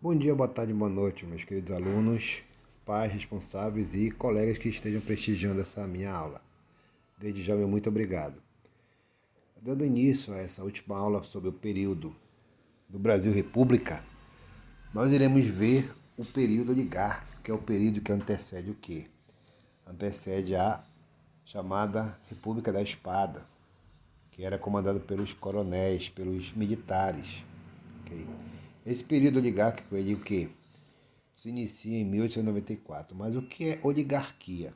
Bom dia, boa tarde, boa noite, meus queridos alunos, pais responsáveis e colegas que estejam prestigiando essa minha aula. Desde já, meu muito obrigado. Dando início a essa última aula sobre o período do Brasil República, nós iremos ver o período oligárquico, que é o período que antecede o quê? Antecede a chamada República da Espada, que era comandada pelos coronéis, pelos militares. Ok? Esse período oligárquico, ele o quê? Se inicia em 1894. Mas o que é oligarquia?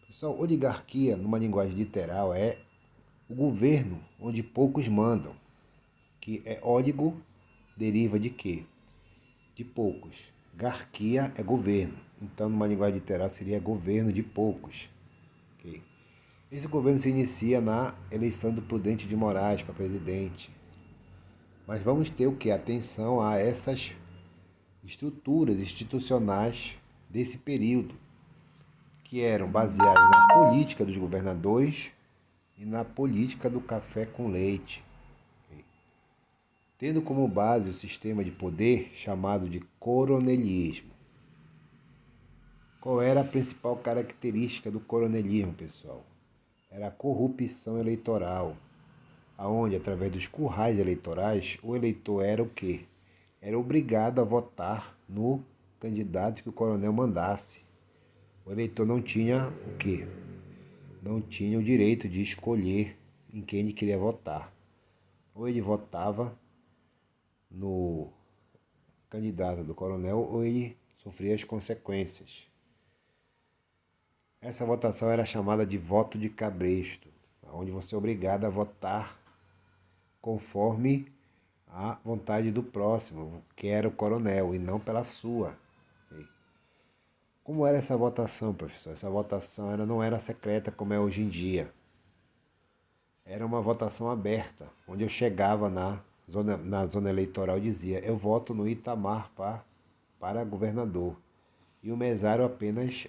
Pessoal, oligarquia, numa linguagem literal, é o governo onde poucos mandam. Que é óligo, deriva de quê? De poucos. Garquia é governo. Então, numa linguagem literal, seria governo de poucos. Ok? Esse governo se inicia na eleição do Prudente de Moraes para presidente. Mas vamos ter o que? Atenção a essas estruturas institucionais desse período, que eram baseadas na política dos governadores e na política do café com leite, tendo como base o sistema de poder chamado de coronelismo. Qual era a principal característica do coronelismo, pessoal? Era a corrupção eleitoral, aonde, através dos currais eleitorais, o eleitor era o quê? Era obrigado a votar no candidato que o coronel mandasse. O eleitor não tinha o quê? Não tinha o direito de escolher em quem ele queria votar. Ou ele votava no candidato do coronel ou ele sofria as consequências. Essa votação era chamada de voto de cabresto, onde você é obrigado a votar conforme a vontade do próximo, que era o coronel, e não pela sua. Como era essa votação, professor? Essa votação não era secreta como é hoje em dia. Era uma votação aberta, onde eu chegava na zona eleitoral e dizia: eu voto no Itamar para governador. E o mesário apenas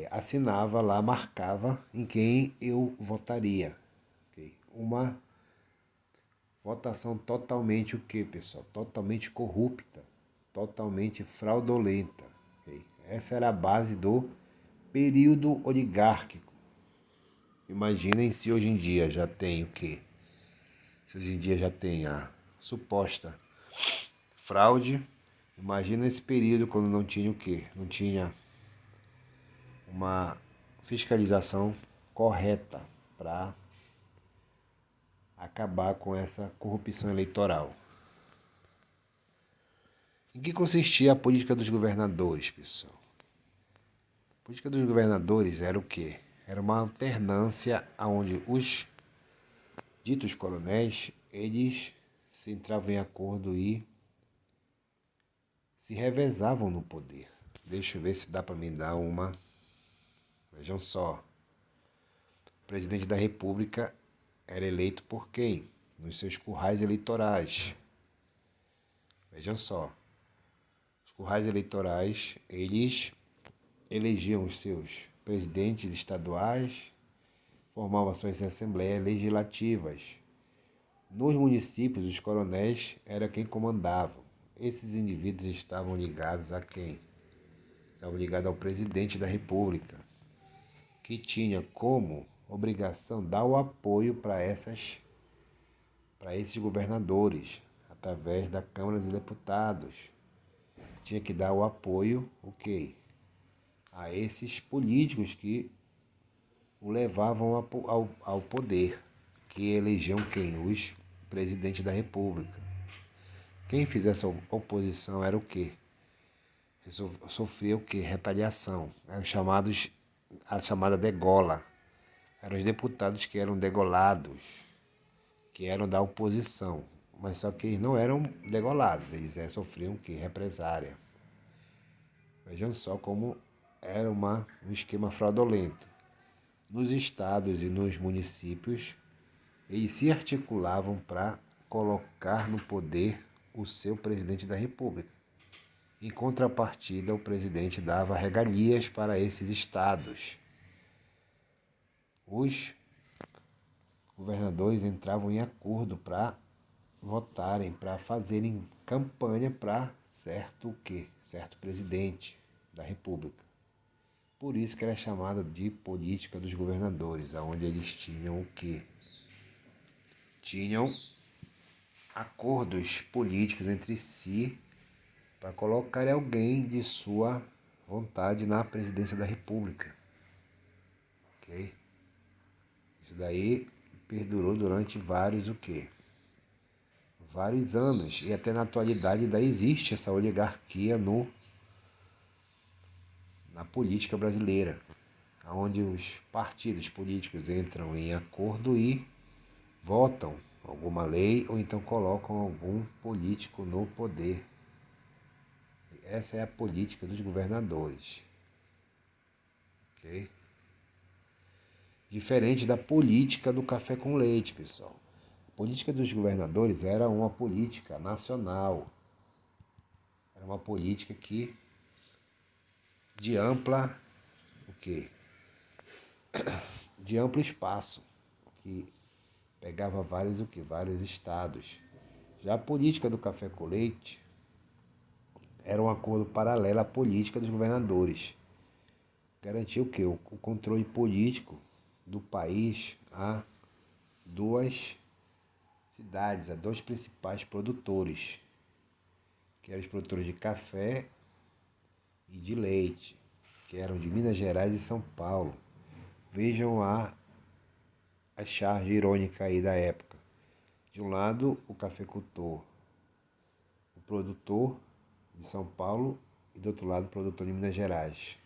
assinava lá, marcava em quem eu votaria. Okay? Uma votação totalmente o quê, pessoal? Totalmente corrupta, totalmente fraudulenta. Okay? Essa era a base do período oligárquico. Imaginem se hoje em dia já tem o quê? Se hoje em dia já tem a suposta fraude, imagina esse período quando não tinha o quê? Não tinha uma fiscalização correta para acabar com essa corrupção eleitoral. Em que consistia a política dos governadores, pessoal? A política dos governadores era o quê? Era uma alternância onde os ditos coronéis, eles se entravam em acordo e se revezavam no poder. Deixa eu ver se dá para me dar uma. Vejam só. O presidente da República era eleito por quem? Nos seus currais eleitorais. Vejam só. Os currais eleitorais, eles elegiam os seus presidentes estaduais, formavam suas assembleias legislativas. Nos municípios, os coronéis era quem comandavam. Esses indivíduos estavam ligados a quem? Estavam ligados ao presidente da República, que tinha como obrigação dar o apoio para esses governadores, através da Câmara dos Deputados. Tinha que dar o apoio, o quê? A esses políticos que o levavam ao poder, que elegiam quem? Os presidentes da República. Quem fizesse oposição era o quê? Sofria o quê? Retaliação. Eram chamados, a chamada degola. Eram os deputados que eram degolados, que eram da oposição. Mas só que eles não eram degolados, eles sofriam o quê? Represária. Vejam só como era um esquema fraudulento. Nos estados e nos municípios, eles se articulavam para colocar no poder o seu presidente da República. Em contrapartida, o presidente dava regalias para esses estados. Os governadores entravam em acordo para votarem, para fazerem campanha para certo o quê? Certo presidente da República. Por isso que era chamada de política dos governadores, aonde eles tinham o quê? Tinham acordos políticos entre si para colocar alguém de sua vontade na presidência da República. Ok? Isso daí perdurou durante vários o quê? Vários anos. E até na atualidade ainda existe essa oligarquia na política brasileira, onde os partidos políticos entram em acordo e votam alguma lei ou então colocam algum político no poder. Essa é a política dos governadores. Ok? Diferente da política do café com leite, pessoal. A política dos governadores era uma política nacional. Era uma política que de ampla o quê? De amplo espaço, que pegava vários o quê? Vários estados. Já a política do café com leite era um acordo paralelo à política dos governadores. Garantia o quê? O controle político do país a duas cidades, a dois principais produtores, que eram os produtores de café e de leite, que eram de Minas Gerais e São Paulo. Vejam a charge irônica aí da época. De um lado, o cafeicultor, o produtor de São Paulo, e do outro lado, o produtor de Minas Gerais.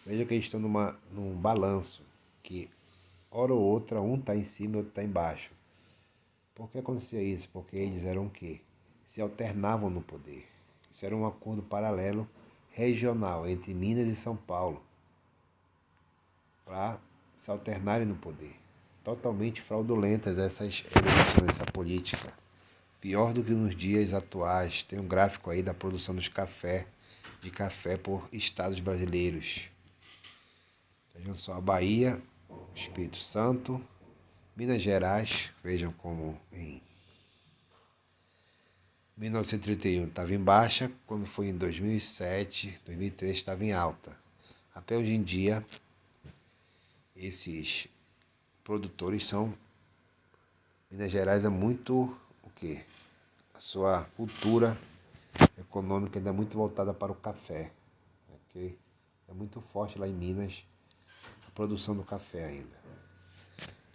Veja que eles estão num balanço, que hora ou outra um está em cima e outro está embaixo. Por que acontecia isso? Porque eles eram o quê? Se alternavam no poder. Isso era um acordo paralelo regional entre Minas e São Paulo para se alternarem no poder. Totalmente fraudulentas essas eleições, essa política. Pior do que nos dias atuais. Tem um gráfico aí da produção de café por estados brasileiros. Vejam só, a Bahia, Espírito Santo, Minas Gerais, vejam como em 1931 estava em baixa, quando foi em 2007, 2003 estava em alta. Até hoje em dia, esses produtores são... Minas Gerais é muito o quê? A sua cultura econômica ainda é muito voltada para o café. Okay? É muito forte lá em Minas a produção do café ainda.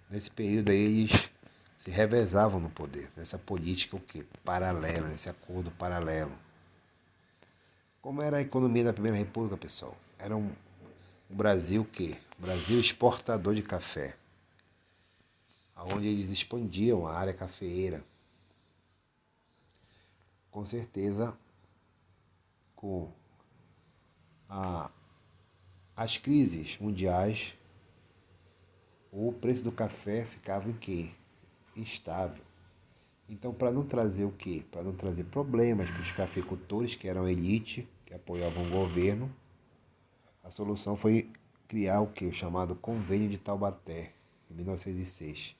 Nesse período aí eles se revezavam no poder, nessa política o quê? Paralela, nesse acordo paralelo. Como era a economia da Primeira República, pessoal? Era o Brasil o quê? O Brasil exportador de café, onde eles expandiam a área cafeeira. Com certeza, com as crises mundiais, o preço do café ficava em quê? Estável. Então, para não trazer o quê? Para não trazer problemas para os cafeicultores, que eram elite, que apoiavam o governo, a solução foi criar o quê? O chamado Convênio de Taubaté, em 1906,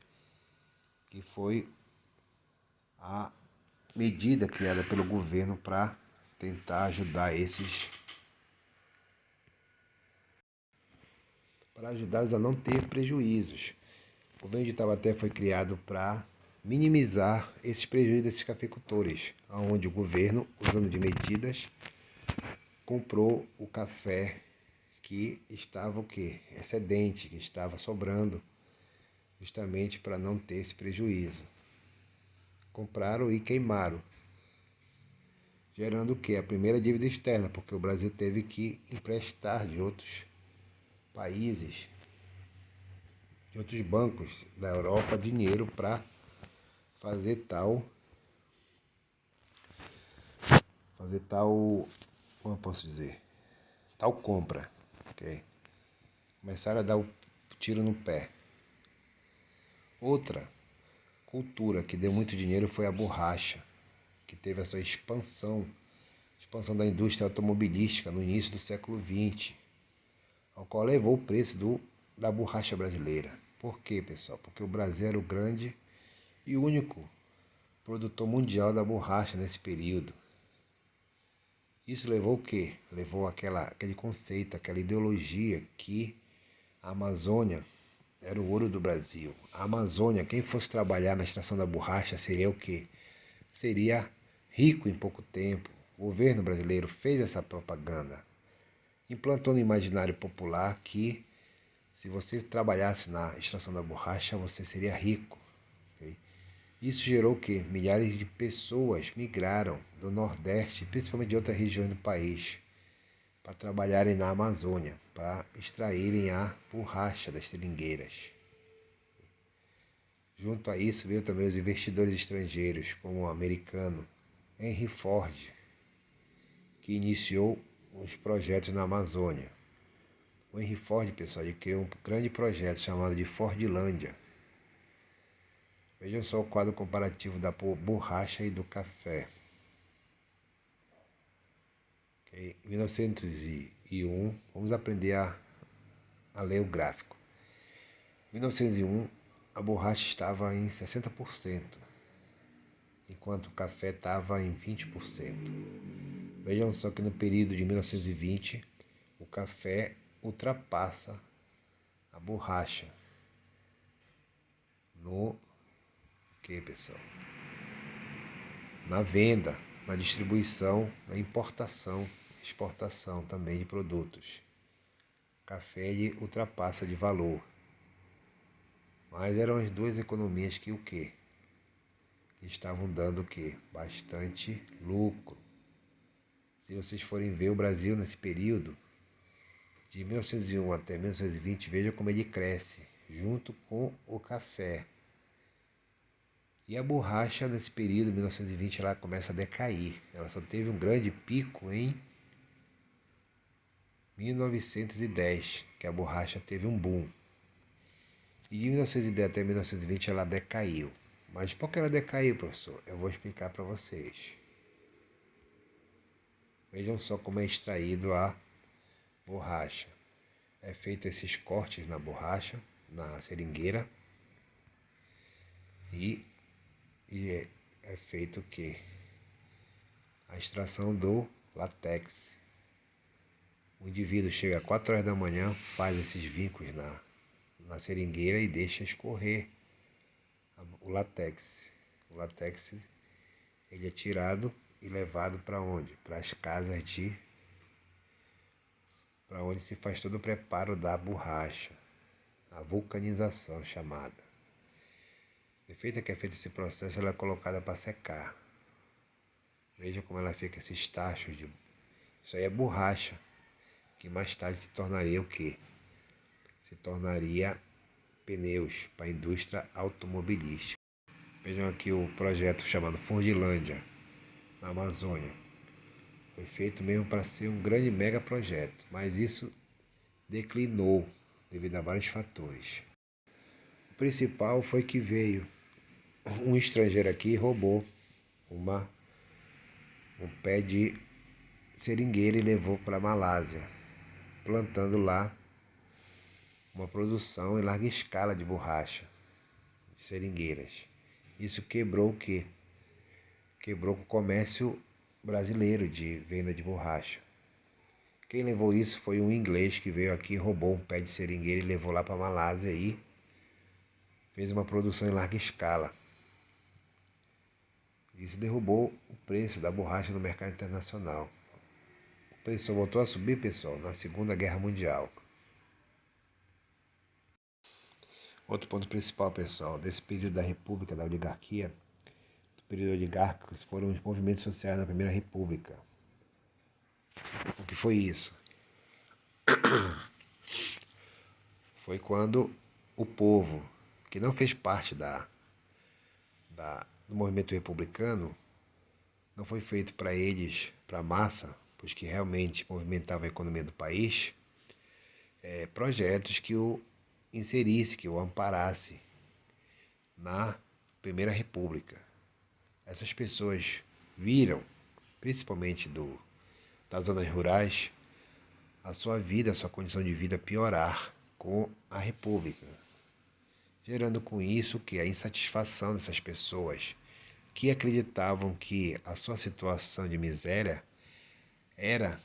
que foi a medida criada pelo governo para tentar ajudar para ajudá-los a não ter prejuízos. O Convênio de Taubaté foi criado para minimizar esses prejuízos desses cafeicultores, onde o governo, usando de medidas, comprou o café que estava o quê? Excedente, que estava sobrando, justamente para não ter esse prejuízo. Compraram e queimaram, gerando o quê? A primeira dívida externa, porque o Brasil teve que emprestar de outros países, de outros bancos da Europa, dinheiro para fazer tal, como eu posso dizer, tal compra, ok? Começaram a dar o tiro no pé. Outra cultura que deu muito dinheiro foi a borracha, que teve a sua expansão da indústria automobilística no início do século XX, ao qual levou o preço da borracha brasileira. Por quê, pessoal? Porque o Brasil era o grande e único produtor mundial da borracha nesse período. Isso levou o quê? Levou aquele conceito, aquela ideologia que a Amazônia era o ouro do Brasil. A Amazônia, quem fosse trabalhar na extração da borracha seria o quê? Seria rico em pouco tempo. O governo brasileiro fez essa propaganda. Implantou no imaginário popular que se você trabalhasse na extração da borracha, você seria rico. Okay? Isso gerou o quê? Milhares de pessoas migraram do Nordeste, principalmente de outras regiões do país, para trabalharem na Amazônia, para extraírem a borracha das seringueiras. Junto a isso veio também os investidores estrangeiros, como o americano Henry Ford, que iniciou os projetos na Amazônia. O Henry Ford, pessoal, ele criou um grande projeto chamado de Fordlândia. Vejam só o quadro comparativo da borracha e do café. Em 1901, vamos aprender a ler o gráfico. Em 1901, a borracha estava em 60%, enquanto o café estava em 20%. Vejam só que no período de 1920, o café ultrapassa a borracha no que, pessoal? Na venda, na distribuição, na importação, exportação também de produtos. O café ele ultrapassa de valor. Mas eram as duas economias que o quê? Que estavam dando o quê? Bastante lucro. Se vocês forem ver o Brasil nesse período, de 1901 até 1920, veja como ele cresce, junto com o café. E a borracha, nesse período, 1920, ela começa a decair. Ela só teve um grande pico em 1910, que a borracha teve um boom. E de 1910 até 1920 ela decaiu. Mas por que ela decaiu, professor? Eu vou explicar para vocês. Vejam só como é extraído a borracha. É feito esses cortes na borracha, na seringueira. E é feito o quê? A extração do látex. O indivíduo chega às 4 horas da manhã, faz esses vincos na seringueira e deixa escorrer o látex. O látex ele é tirado e levado para onde? Para as casas para onde se faz todo o preparo da borracha, a vulcanização chamada. Feita que é feito esse processo, ela é colocada para secar. Veja como ela fica, esses tachos de... Isso aí é borracha, que mais tarde se tornaria o quê? Se tornaria pneus para a indústria automobilística. Vejam aqui o projeto chamado Fordlândia, na Amazônia. Foi feito mesmo para ser um grande mega projeto, mas isso declinou devido a vários fatores. O principal foi que veio um estrangeiro aqui e roubou um pé de seringueira e levou para a Malásia, plantando lá uma produção em larga escala de borracha, de seringueiras. Isso quebrou o quê? Quebrou o comércio brasileiro de venda de borracha. Quem levou isso foi um inglês que veio aqui, roubou um pé de seringueira e levou lá para a Malásia e fez uma produção em larga escala. Isso derrubou o preço da borracha no mercado internacional. O preço só voltou a subir, pessoal, na Segunda Guerra Mundial. Outro ponto principal, pessoal, desse período da República, da oligarquia, do período oligárquico, foram os movimentos sociais na Primeira República. O que foi isso? Foi quando o povo, que não fez parte do movimento republicano, não foi feito para eles, para a massa, pois que realmente movimentavam a economia do país, projetos que o inserisse, que o amparasse na Primeira República. Essas pessoas viram, principalmente das zonas rurais, a sua vida, a sua condição de vida piorar com a República, gerando com isso que a insatisfação dessas pessoas que acreditavam que a sua situação de miséria era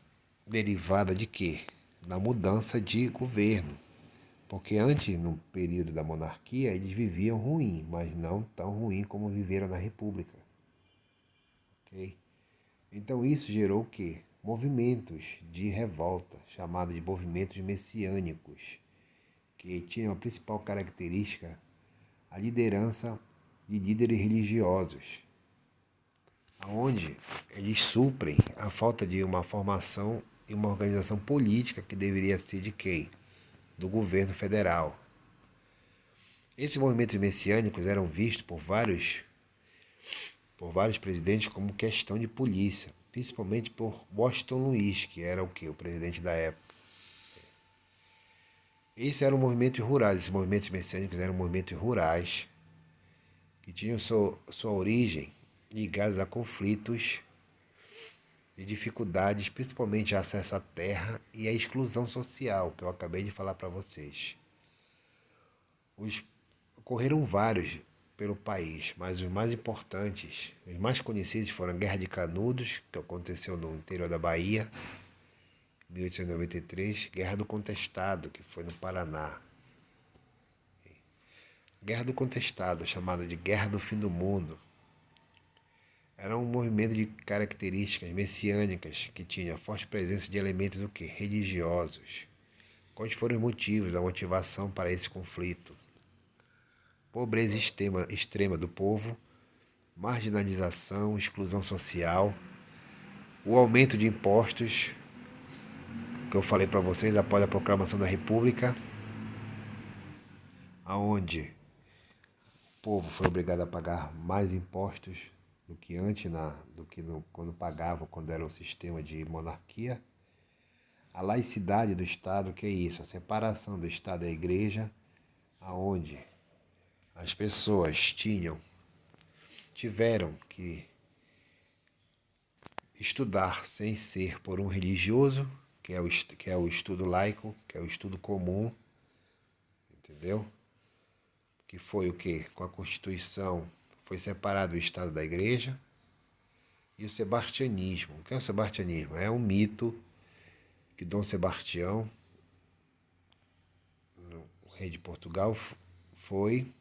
derivada de quê? Da mudança de governo. Porque antes, no período da monarquia, eles viviam ruim, mas não tão ruim como viveram na República. Ok? Então isso gerou o quê? Movimentos de revolta, chamados de movimentos messiânicos, que tinham a principal característica a liderança de líderes religiosos, onde eles suprem a falta de uma formação e uma organização política que deveria ser de quem? Do governo federal. Esses movimentos messiânicos eram vistos por vários presidentes como questão de polícia, principalmente por Washington Luiz, que era o que? O presidente da época. Esses eram movimentos rurais, esses movimentos messiânicos eram movimentos rurais que tinham sua origem ligados a conflitos e dificuldades, principalmente acesso à terra e a exclusão social, que eu acabei de falar para vocês. Ocorreram vários pelo país, mas os mais importantes, os mais conhecidos foram a Guerra de Canudos, que aconteceu no interior da Bahia, 1893, Guerra do Contestado, que foi no Paraná. Guerra do Contestado, chamada de Guerra do Fim do Mundo, era um movimento de características messiânicas que tinha forte presença de elementos o quê? Religiosos. Quais foram os motivos, a motivação para esse conflito? Pobreza extrema do povo, marginalização, exclusão social, o aumento de impostos, que eu falei para vocês após a proclamação da República, aonde o povo foi obrigado a pagar mais impostos do que antes, quando pagavam, quando era o sistema de monarquia. A laicidade do Estado, que é isso, a separação do Estado da Igreja, aonde as pessoas tiveram que estudar sem ser por um religioso, que é o estudo laico, que é o estudo comum, entendeu? Que foi o quê? Com a Constituição foi separado o Estado da Igreja. E o sebastianismo. O que é o sebastianismo? É um mito que Dom Sebastião, o rei de Portugal, foi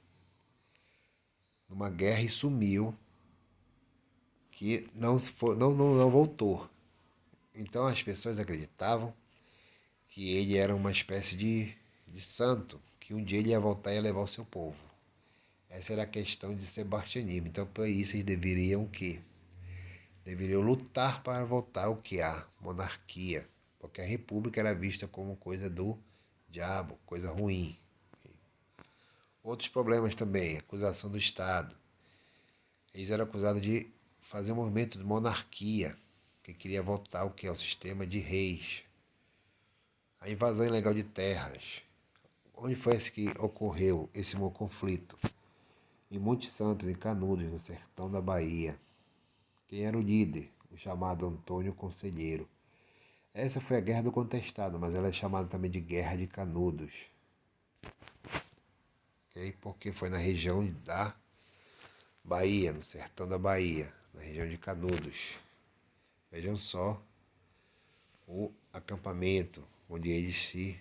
numa guerra e sumiu, que não voltou. Então as pessoas acreditavam que ele era uma espécie de santo, que um dia ele ia voltar e ia levar o seu povo. Essa era a questão de sebastianismo. Então, por isso, eles deveriam o quê? Deveriam lutar para voltar o que? A monarquia. Porque a república era vista como coisa do diabo, coisa ruim. Outros problemas também, acusação do Estado. Eles eram acusados de fazer um movimento de monarquia, que queria voltar o que? Ao sistema de reis. A invasão ilegal de terras. Onde foi esse que ocorreu esse conflito? Em Monte Santo, em Canudos, no sertão da Bahia. Quem era o líder? O chamado Antônio Conselheiro. Essa foi a Guerra do Contestado, mas ela é chamada também de Guerra de Canudos. Okay? Porque foi na região da Bahia, no sertão da Bahia, na região de Canudos. Vejam só o acampamento onde eles se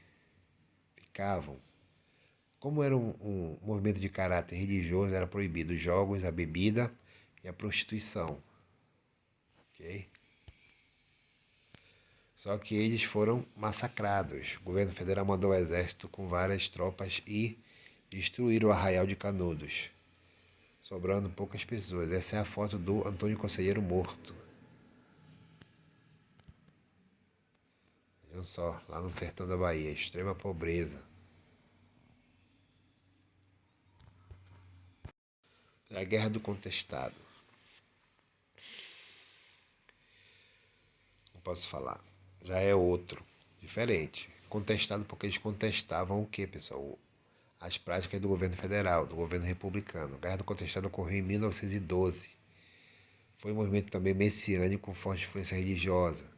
ficavam. Como era um movimento de caráter religioso, era proibido os jogos, a bebida e a prostituição. Ok? Só que eles foram massacrados. O governo federal mandou o exército com várias tropas e destruíram o arraial de Canudos, sobrando poucas pessoas. Essa é a foto do Antônio Conselheiro morto. Vejam só, lá no sertão da Bahia, extrema pobreza. É a Guerra do Contestado. Não posso falar. Já é outro, diferente. Contestado porque eles contestavam o quê, pessoal? As práticas do governo federal, do governo republicano. A Guerra do Contestado ocorreu em 1912. Foi um movimento também messiânico com forte influência religiosa.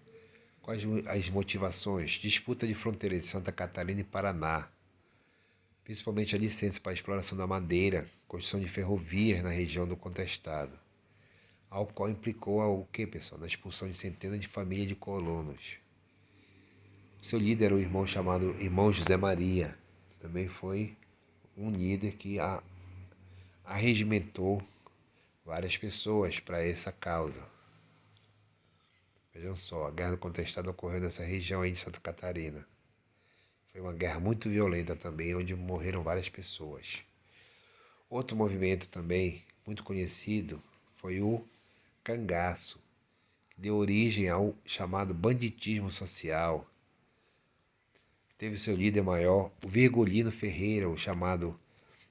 Quais as motivações? Disputa de fronteira de Santa Catarina e Paraná. Principalmente a licença para a exploração da madeira, construção de ferrovias na região do Contestado. ao qual implicou o quê, pessoal? Na expulsão de centenas de famílias de colonos. Seu líder era o irmão chamado Irmão José Maria. Também foi um líder que arregimentou várias pessoas para essa causa. Vejam só, a Guerra do Contestado ocorreu nessa região aí de Santa Catarina. Foi uma guerra muito violenta também, onde morreram várias pessoas. Outro movimento também muito conhecido foi o cangaço, que deu origem ao chamado banditismo social. Teve seu líder maior, o Virgulino Ferreira, o chamado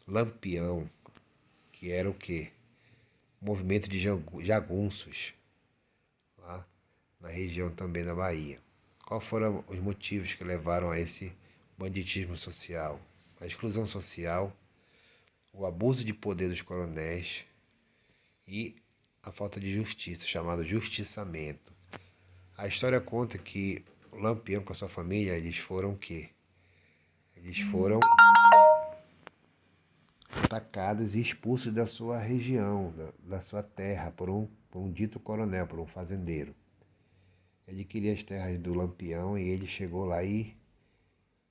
Lampião, que era o quê? O movimento de jagunços, lá na região também da Bahia. Quais foram os motivos que levaram a esse banditismo social? A exclusão social, o abuso de poder dos coronéis e a falta de justiça, chamado justiçamento. A história conta que o Lampião com a sua família, eles foram o quê? Eles foram atacados e expulsos da sua região, da sua terra, por um dito coronel, por um fazendeiro. Ele queria as terras do Lampião e ele chegou lá e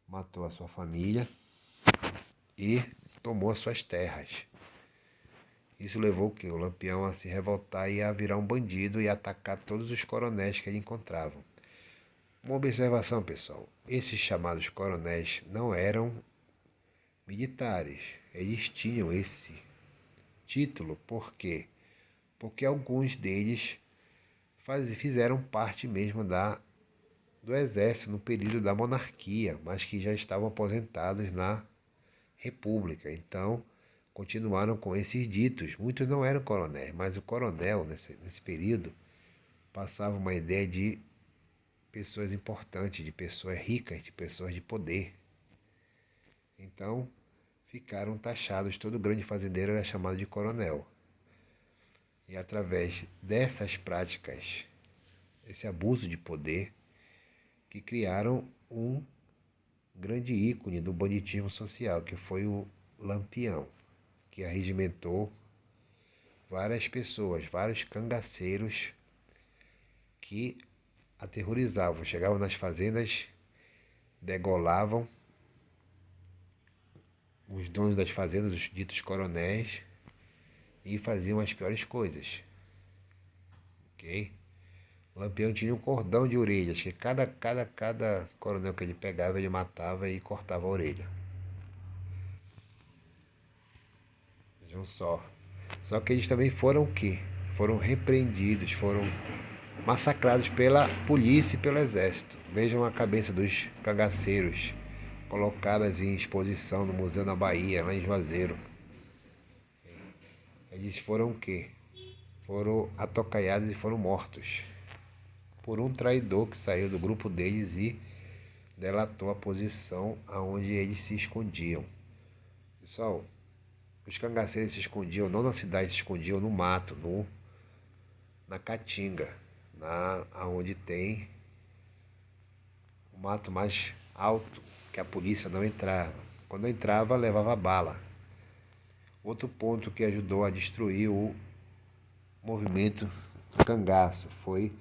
matou a sua família e tomou as suas terras. Isso levou o Lampião a se revoltar e a virar um bandido e atacar todos os coronéis que ele encontrava. Uma observação, pessoal. Esses chamados coronéis não eram militares. Eles tinham esse título. Por quê? Porque alguns deles fizeram parte mesmo do exército no período da monarquia, mas que já estavam aposentados na república. Então, continuaram com esses ditos. Muitos não eram coronéis, mas o coronel, nesse período, passava uma ideia de pessoas importantes, de pessoas ricas, de pessoas de poder. Então, ficaram taxados, todo grande fazendeiro era chamado de coronel. E através dessas práticas, esse abuso de poder, que criaram um grande ícone do banditismo social, que foi o Lampião, que arregimentou várias pessoas, vários cangaceiros que aterrorizavam, chegavam nas fazendas, degolavam os donos das fazendas, os ditos coronéis, e faziam as piores coisas. Ok? O Lampião tinha um cordão de orelhas, que cada coronel que ele pegava, ele matava e cortava a orelha. Vejam só. Só que eles também foram o quê? Foram repreendidos, foram massacrados pela polícia e pelo exército. Vejam a cabeça dos cangaceiros, colocadas em exposição no Museu da Bahia, lá em Juazeiro. Eles foram o quê? Foram atocaiados e foram mortos por um traidor que saiu do grupo deles e delatou a posição aonde eles se escondiam. Pessoal, os cangaceiros se escondiam não na cidade, se escondiam no mato, na caatinga, aonde tem o mato mais alto, que a polícia não entrava. Quando entrava, levava bala. Outro ponto que ajudou a destruir o movimento do cangaço foi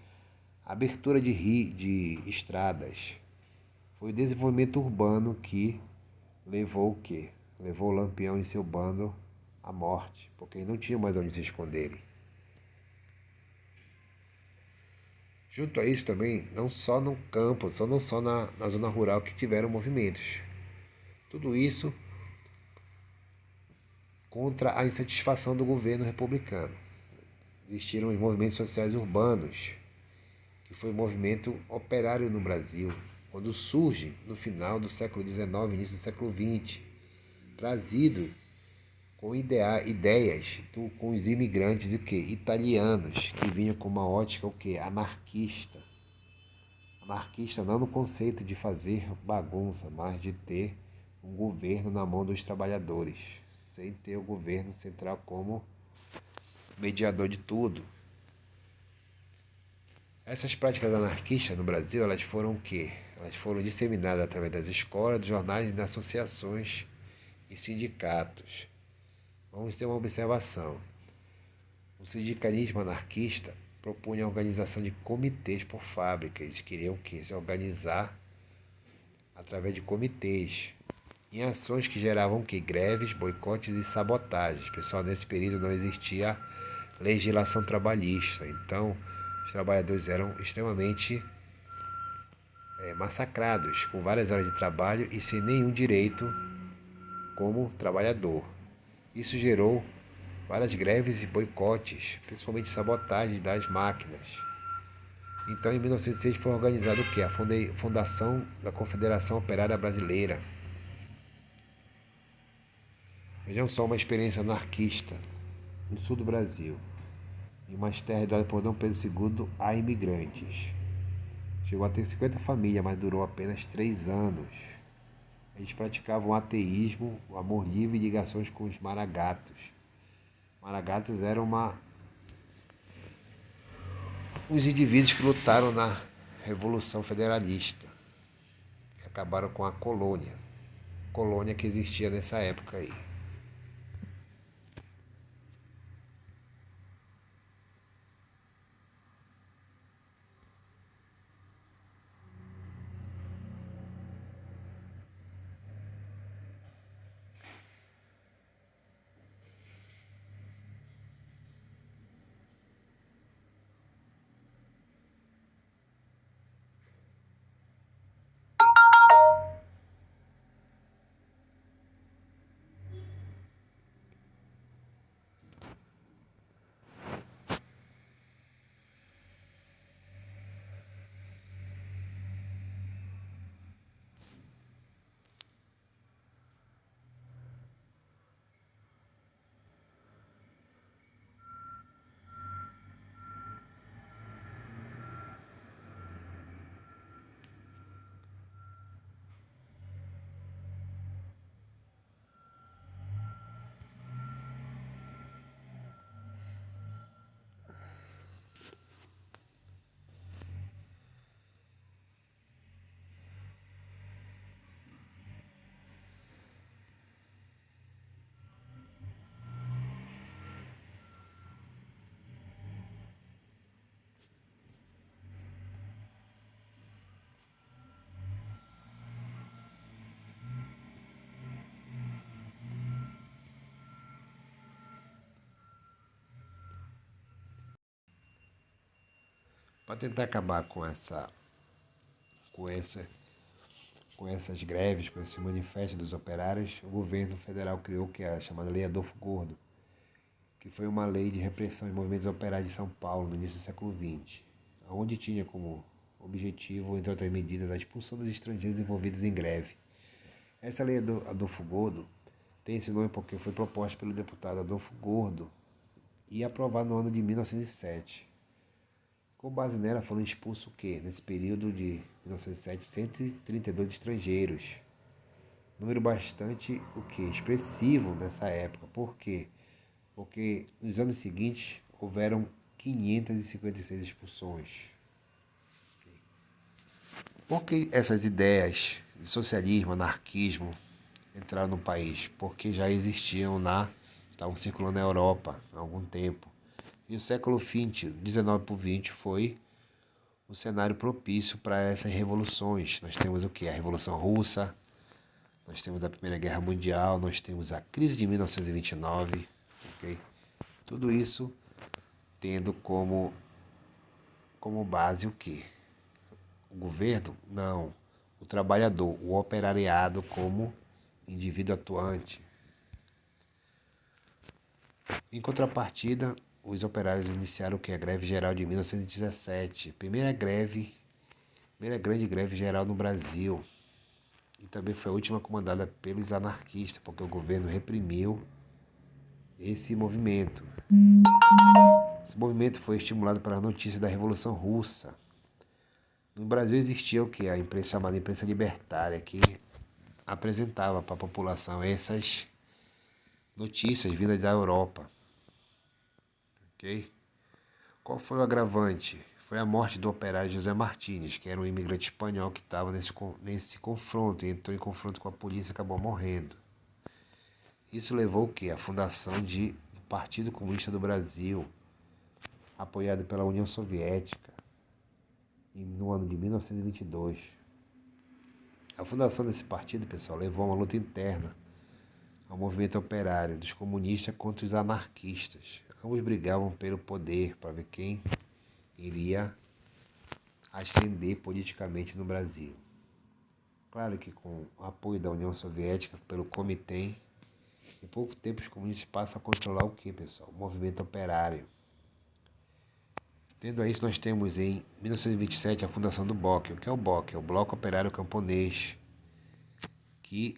a abertura de estradas. Foi o desenvolvimento urbano que levou o quê? Levou o Lampião e seu bando à morte, porque eles não tinham mais onde se esconderem. Junto a isso também, não só no campo, não só na zona rural que tiveram movimentos. Tudo isso contra a insatisfação do governo republicano. Existiram os movimentos sociais urbanos, que foi o movimento operário no Brasil, quando surge no final do século XIX, início do século XX, trazido com ideias com os imigrantes italianos, que vinham com uma ótica anarquista. Anarquista não no conceito de fazer bagunça, mas de ter um governo na mão dos trabalhadores, sem ter o governo central como mediador de tudo. Essas práticas anarquistas no Brasil, elas foram o quê? Elas foram disseminadas através das escolas, dos jornais, das associações e sindicatos. Vamos ter uma observação. O sindicalismo anarquista propunha a organização de comitês por fábrica. Eles queriam que se organizar através de comitês em ações que geravam que greves, boicotes e sabotagens. Pessoal, nesse período não existia legislação trabalhista, então os trabalhadores eram extremamente massacrados, com várias horas de trabalho e sem nenhum direito como trabalhador. Isso gerou várias greves e boicotes, principalmente sabotagens das máquinas. Então, em 1906 foi organizado o quê? A fundação da Confederação Operária Brasileira. Vejam só, uma experiência anarquista no sul do Brasil. Em umas terras doadas por Dom Pedro II a imigrantes. Chegou a ter 50 famílias, mas durou apenas 3 anos. Eles praticavam ateísmo, o amor livre e ligações com os maragatos. Maragatos eram os indivíduos que lutaram na Revolução Federalista, que acabaram com a colônia que existia nessa época aí. Para tentar acabar com essa, com essas greves, com esse manifesto dos operários, o governo federal criou o que é a chamada Lei Adolfo Gordo, que foi uma lei de repressão aos movimentos operários de São Paulo no início do século XX, onde tinha como objetivo, entre outras medidas, a expulsão dos estrangeiros envolvidos em greve. Essa lei Adolfo Gordo tem esse nome porque foi proposta pelo deputado Adolfo Gordo e aprovada no ano de 1907. Com base nela, foram expulsos o quê? Nesse período de 1907, 132 estrangeiros. Número bastante o quê? Expressivo nessa época. Por quê? Porque nos anos seguintes houveram 556 expulsões. Por que essas ideias de socialismo, anarquismo entraram no país? Porque já existiam estavam circulando na Europa há algum tempo. E o século XX, 19 por 20, foi o cenário propício para essas revoluções. Nós temos o que? A Revolução Russa, nós temos a Primeira Guerra Mundial, nós temos a crise de 1929, ok? Tudo isso tendo como base o quê? O governo? Não. O trabalhador, o operariado como indivíduo atuante. Em contrapartida, os operários iniciaram o que? A greve geral de 1917. Primeira grande greve geral no Brasil. E também foi a última comandada pelos anarquistas, porque o governo reprimiu esse movimento. Esse movimento foi estimulado pelas notícias da Revolução Russa. No Brasil existia o que? A imprensa chamada imprensa libertária, que apresentava para a população essas notícias vindas da Europa. Ok? Qual foi o agravante? Foi a morte do operário José Martínez, que era um imigrante espanhol que estava nesse confronto, e entrou em confronto com a polícia e acabou morrendo. Isso levou o quê? A fundação do Partido Comunista do Brasil, apoiado pela União Soviética no ano de 1922. A fundação desse partido, pessoal, levou a uma luta interna ao movimento operário dos comunistas contra os anarquistas. Ambos brigavam pelo poder para ver quem iria ascender politicamente no Brasil. Claro que com o apoio da União Soviética pelo Comitê, em pouco tempo os comunistas passam a controlar o que, pessoal? O movimento operário. Tendo a isso, nós temos em 1927 a fundação do BOC. O que é o BOC? É o Bloco Operário Camponês, que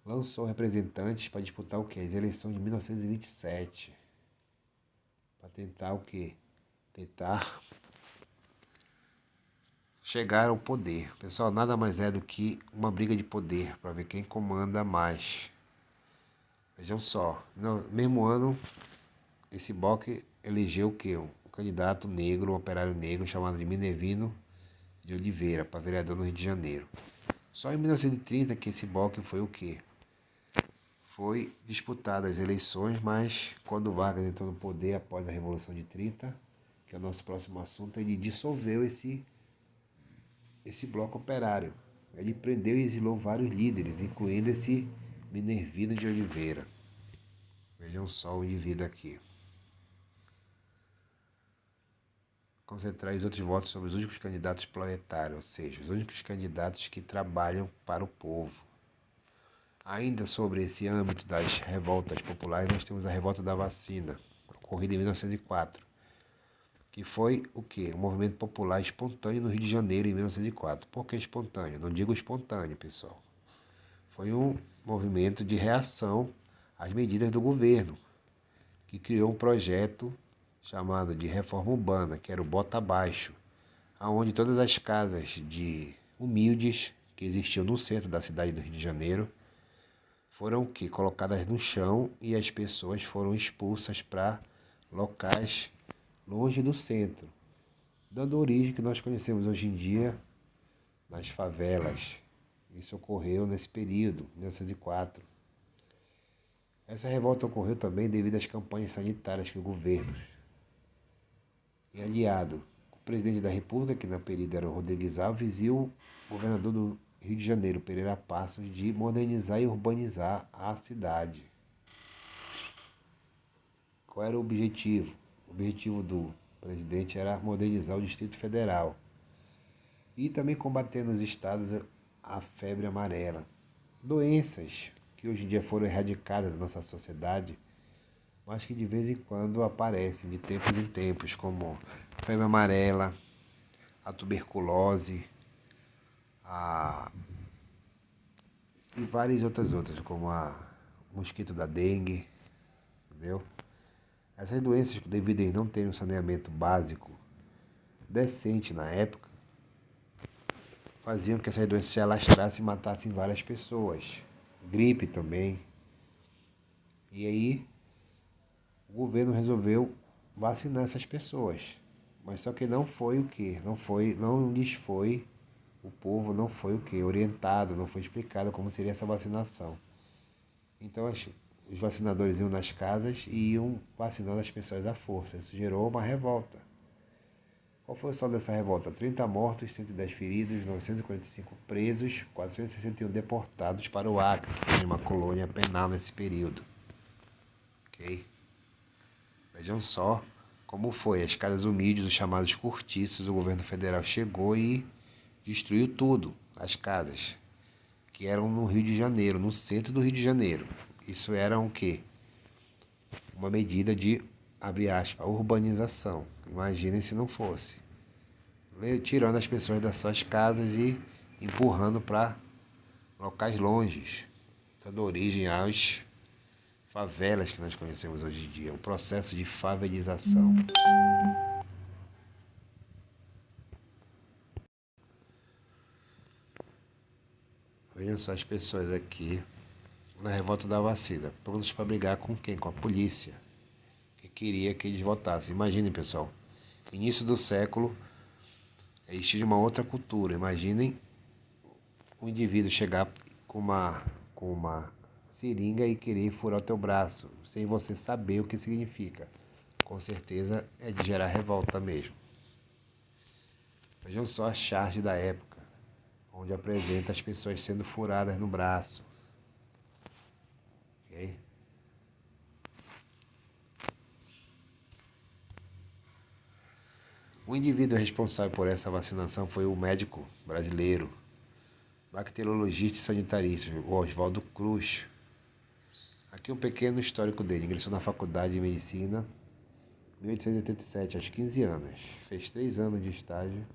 lançou representantes para disputar o quê? As eleições de 1927. Para tentar o quê? Tentar chegar ao poder. Pessoal, nada mais é do que uma briga de poder para ver quem comanda mais. Vejam só, no mesmo ano, esse BOC elegeu o quê? Um candidato negro, um operário negro, chamado de Minervino de Oliveira, para vereador no Rio de Janeiro. Só em 1930 que esse BOC foi o quê? Foi disputado as eleições, mas quando Vargas entrou no poder após a Revolução de 30, que é o nosso próximo assunto, ele dissolveu esse bloco operário. Ele prendeu e exilou vários líderes, incluindo esse Minervino de Oliveira. Vejam só o indivíduo aqui. Concentrar os outros votos sobre os únicos candidatos planetários, ou seja, os únicos candidatos que trabalham para o povo. Ainda sobre esse âmbito das revoltas populares, nós temos a revolta da vacina, ocorrida em 1904, que foi o quê? Um movimento popular espontâneo no Rio de Janeiro em 1904. Por que espontâneo? Não digo espontâneo, pessoal. Foi um movimento de reação às medidas do governo, que criou um projeto chamado de reforma urbana, que era o Bota Abaixo, onde todas as casas de humildes que existiam no centro da cidade do Rio de Janeiro foram colocadas no chão e as pessoas foram expulsas para locais longe do centro, dando origem ao que nós conhecemos hoje em dia nas favelas. Isso ocorreu nesse período, 1904. Essa revolta ocorreu também devido às campanhas sanitárias que o governo, e aliado com o presidente da República, que na período era o Rodrigues Alves, e o governador do Rio de Janeiro, Pereira Passos, de modernizar e urbanizar a cidade. Qual era o objetivo? O objetivo do presidente era modernizar o Distrito Federal e também combater nos estados a febre amarela. Doenças que hoje em dia foram erradicadas da nossa sociedade, mas que de vez em quando aparecem de tempos em tempos, como a febre amarela, a tuberculose, e várias outras, como o mosquito da dengue, entendeu? Essas doenças, devido a não terem um saneamento básico decente na época, faziam que essas doenças se alastrassem e matassem várias pessoas. Gripe também. E aí, o governo resolveu vacinar essas pessoas. Mas só que não foi o quê? Não lhes foi, o povo não foi o quê? Orientado, não foi explicado como seria essa vacinação. Então, os vacinadores iam nas casas e iam vacinando as pessoas à força. Isso gerou uma revolta. Qual foi o saldo dessa revolta? 30 mortos, 110 feridos, 945 presos, 461 deportados para o Acre, que foi uma colônia penal nesse período. Ok? Vejam só como foi. As casas humildes, os chamados cortiços, o governo federal chegou e destruiu tudo, as casas, que eram no Rio de Janeiro, no centro do Rio de Janeiro. Isso era o quê? Uma medida de, abre aspas, urbanização. Imaginem se não fosse. Tirando as pessoas das suas casas e empurrando para locais longes, dando origem às favelas que nós conhecemos hoje em dia. O processo de favelização. Vejam só as pessoas aqui na revolta da vacina, prontos para brigar com quem? Com a polícia, que queria que eles votassem. Imaginem, pessoal, início do século, existia uma outra cultura. Imaginem um indivíduo chegar com uma seringa e querer furar o teu braço, sem você saber o que significa. com certeza é de gerar revolta mesmo. Vejam só a charge da época, onde apresenta as pessoas sendo furadas no braço. Ok? O indivíduo responsável por essa vacinação foi o médico brasileiro, bacteriologista e sanitarista, o Oswaldo Cruz. Aqui um pequeno histórico dele. Ingressou na faculdade de medicina em 1887, aos 15 anos. Fez 3 anos de estágio.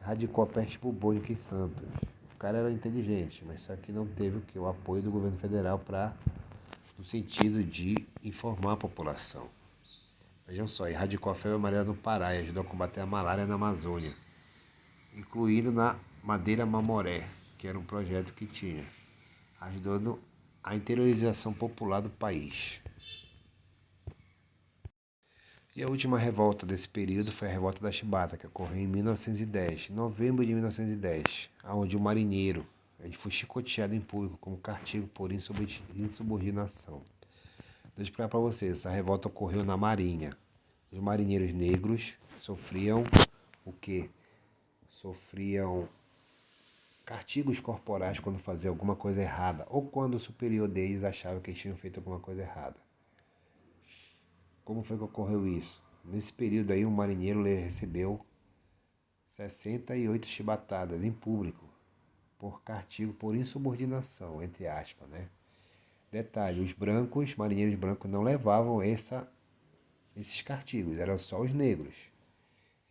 Radicou a peste bubônica em Santos. O cara era inteligente, mas só que não teve o apoio do governo federal no sentido de informar a população. Vejam só, erradicou a febre amarela no Pará e ajudou a combater a malária na Amazônia, incluindo na Madeira Mamoré, que era um projeto que tinha, ajudando a interiorização popular do país. E a última revolta desse período foi a Revolta da Chibata, que ocorreu em 1910, em novembro de 1910, onde o marinheiro foi chicoteado em público como castigo por insubordinação. Deixa eu explicar para vocês, essa revolta ocorreu na Marinha. Os marinheiros negros sofriam o quê? Sofriam castigos corporais quando faziam alguma coisa errada, ou quando o superior deles achava que eles tinham feito alguma coisa errada. Como foi que ocorreu isso? Nesse período aí, um marinheiro recebeu 68 chibatadas em público, por castigo por insubordinação, entre aspas, né? Detalhe, os marinheiros brancos não levavam esses castigos, eram só os negros.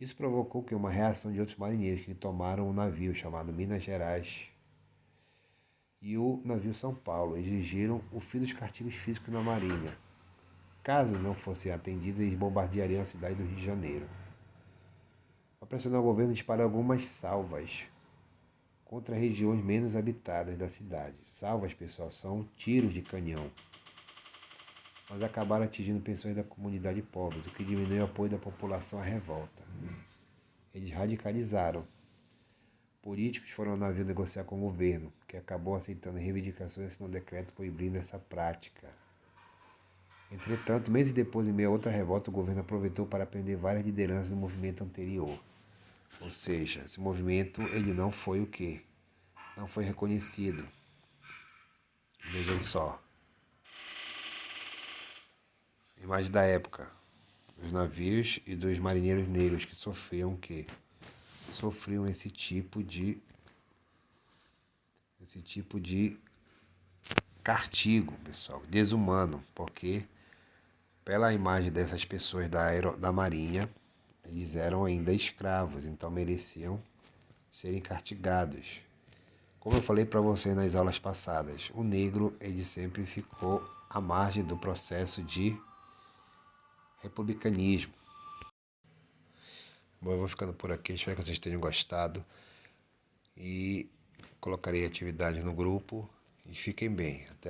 Isso provocou uma reação de outros marinheiros que tomaram um navio chamado Minas Gerais e o navio São Paulo. Exigiram o fim dos castigos físicos na marinha. Caso não fossem atendidos, eles bombardeariam a cidade do Rio de Janeiro. Para pressionar o governo, disparou algumas salvas contra regiões menos habitadas da cidade. Salvas, pessoal, são tiros de canhão. Mas acabaram atingindo pessoas da comunidade pobre, o que diminuiu o apoio da população à revolta. Eles radicalizaram. Políticos foram ao navio negociar com o governo, que acabou aceitando reivindicações e assinou um decreto proibindo essa prática. Entretanto, meses depois, em meio a outra revolta, o governo aproveitou para prender várias lideranças do movimento anterior. Ou seja, esse movimento ele não foi o quê? Não foi reconhecido. Vejam só. Imagem da época. Dos navios e dos marinheiros negros que sofriam o quê? Sofriam esse tipo de castigo, pessoal, desumano, porque pela imagem dessas pessoas da Marinha, eles eram ainda escravos, então mereciam serem castigados. Como eu falei para vocês nas aulas passadas, o negro ele sempre ficou à margem do processo de republicanismo. Bom, eu vou ficando por aqui, espero que vocês tenham gostado e colocarei atividades no grupo e fiquem bem. Até